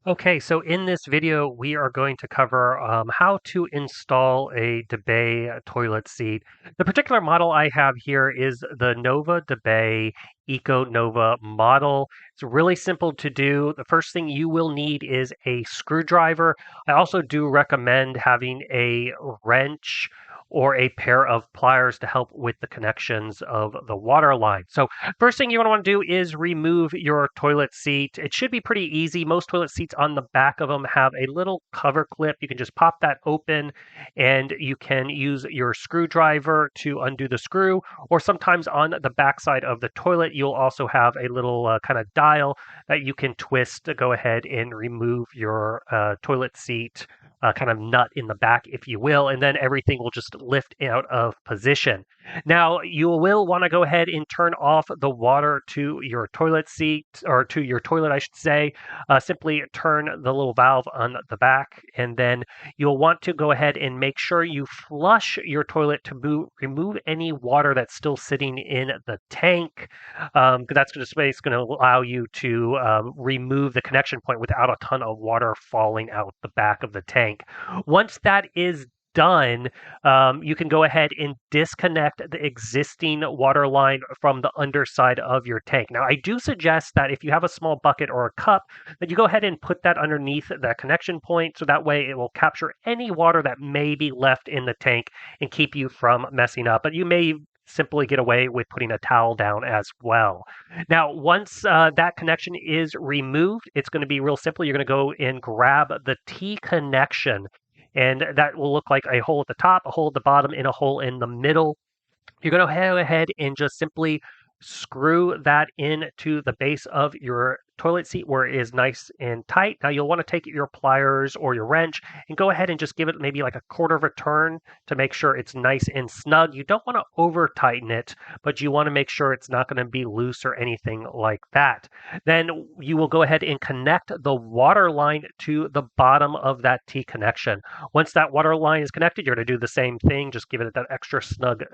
Okay, so in this video, we are going to cover how to install a Bidet toilet seat. The particular model I have here is the Nova Bidet Eco Nova model. It's really simple to do. The first thing you will need is a screwdriver. I also do recommend having a wrench or a pair of pliers to help with the connections of the water line. So first thing you're going to want to do is remove your toilet seat. It should be pretty easy. Most toilet seats on the back of them have a little cover clip. You can just pop that open and you can use your screwdriver to undo the screw. Or sometimes on the back side of the toilet, you'll also have a little kind of dial that you can twist to go ahead and remove your toilet seat kind of nut in the back, if you will, and then everything will just lift out of position. Now, you will want to go ahead and turn off the water to your toilet seat, or to your toilet, I should say. Simply turn the little valve on the back, and then you'll want to go ahead and make sure you flush your toilet to remove any water that's still sitting in the tank. That's just going to allow you to remove the connection point without a ton of water falling out the back of the tank. Once that is done, you can go ahead and disconnect the existing water line from the underside of your tank. Now, I do suggest that if you have a small bucket or a cup, that you go ahead and put that underneath that connection point so that way it will capture any water that may be left in the tank and keep you from messing up. But you may simply get away with putting a towel down as well. Now, once that connection is removed, it's going to be real simple. You're going to go and grab the T connection, and that will look like a hole at the top, a hole at the bottom, and a hole in the middle. You're going to go ahead and just simply screw that into the base of your toilet seat where it is nice and tight. Now you'll want to take your pliers or your wrench and go ahead and just give it maybe like a quarter of a turn to make sure it's nice and snug. You don't want to over tighten it, but you want to make sure it's not going to be loose or anything like that. Then you will go ahead and connect the water line to the bottom of that T connection. Once that water line is connected, you're going to do the same thing, just give it that extra snug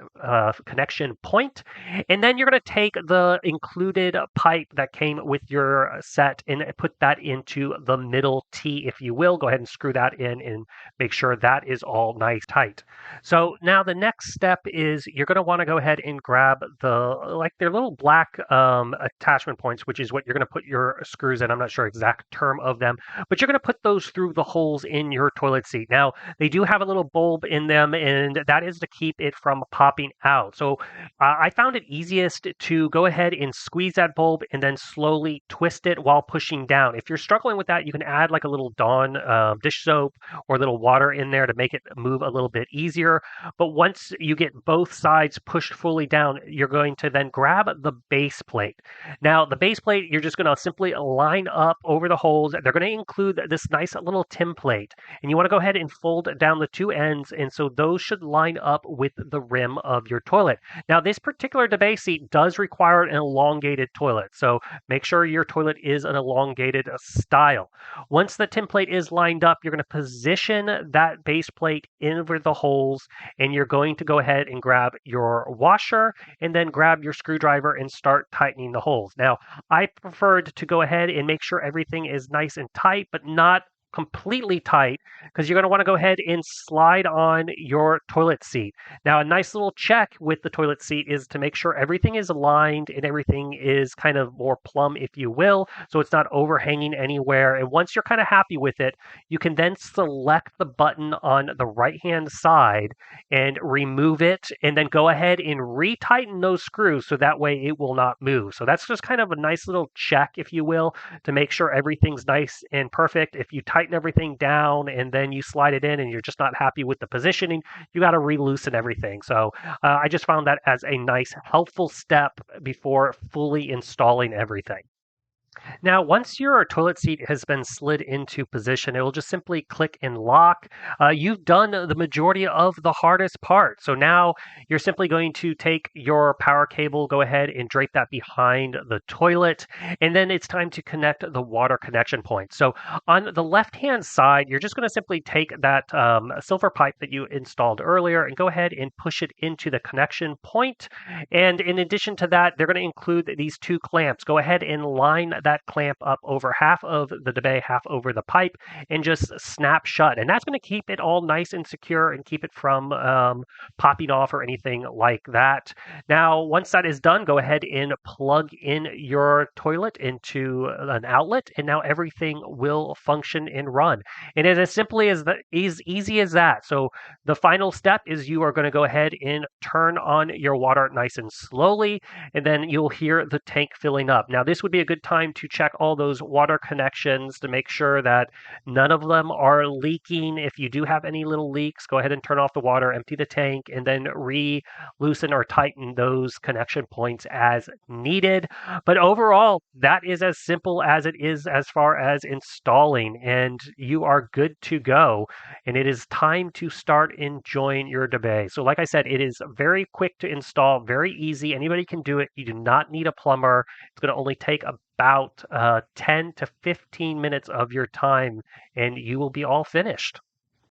connection point. And then you're going to take the included pipe that came with your set and put that into the middle T, if you will. Go ahead and screw that in and make sure that is all nice tight. So now the next step is you're going to want to go ahead and grab their little black attachment points, which is what you're going to put your screws in. I'm not sure exact term of them, but you're going to put those through the holes in your toilet seat. Now they do have a little bulb in them, and that is to keep it from popping out. So I found it easiest to go ahead and squeeze that bulb and then slowly twist it while pushing down. If you're struggling with that, you can add like a little Dawn dish soap or a little water in there to make it move a little bit easier. But once you get both sides pushed fully down, you're going to then grab the base plate. Now, the base plate, you're just going to simply line up over the holes. They're going to include this nice little template, and you want to go ahead and fold down the two ends, and so those should line up with the rim of your toilet. Now, this particular Bidet seat does require an elongated toilet, so make sure your toilet is an elongated style. Once the template is lined up, you're going to position that base plate over the holes, and you're going to go ahead and grab your washer and then grab your screwdriver and start tightening the holes. Now, I preferred to go ahead and make sure everything is nice and tight, but not completely tight, because you're going to want to go ahead and slide on your toilet seat. Now, a nice little check with the toilet seat is to make sure everything is aligned and everything is kind of more plumb, if you will, so it's not overhanging anywhere. And once you're kind of happy with it, you can then select the button on the right-hand side and remove it, and then go ahead and retighten those screws so that way it will not move. So that's just kind of a nice little check, if you will, to make sure everything's nice and perfect. If you tighten everything down and then you slide it in and you're just not happy with the positioning, you got to re-loosen everything. So I just found that as a nice, helpful step before fully installing everything. Now, once your toilet seat has been slid into position, it will just simply click and lock. You've done the majority of the hardest part. So now you're simply going to take your power cable, go ahead and drape that behind the toilet, and then it's time to connect the water connection point. So on the left-hand side, you're just going to simply take that silver pipe that you installed earlier and go ahead and push it into the connection point. And in addition to that, they're going to include these two clamps. Go ahead and line that that clamp up over half of the debay, half over the pipe, and just snap shut. And that's going to keep it all nice and secure and keep it from popping off or anything like that. Now, once that is done, go ahead and plug in your toilet into an outlet, and now everything will function and run. And it is as simply as easy as that. So the final step is you are going to go ahead and turn on your water nice and slowly, and then you'll hear the tank filling up. Now, this would be a good time to check all those water connections to make sure that none of them are leaking. If you do have any little leaks, go ahead and turn off the water, empty the tank, and then loosen or tighten those connection points as needed. But overall, that is as simple as it is as far as installing, and you are good to go. And it is time to start enjoying your debay. So, like I said, it is very quick to install, very easy. Anybody can do it. You do not need a plumber. It's going to only take about 10 to 15 minutes of your time, and you will be all finished.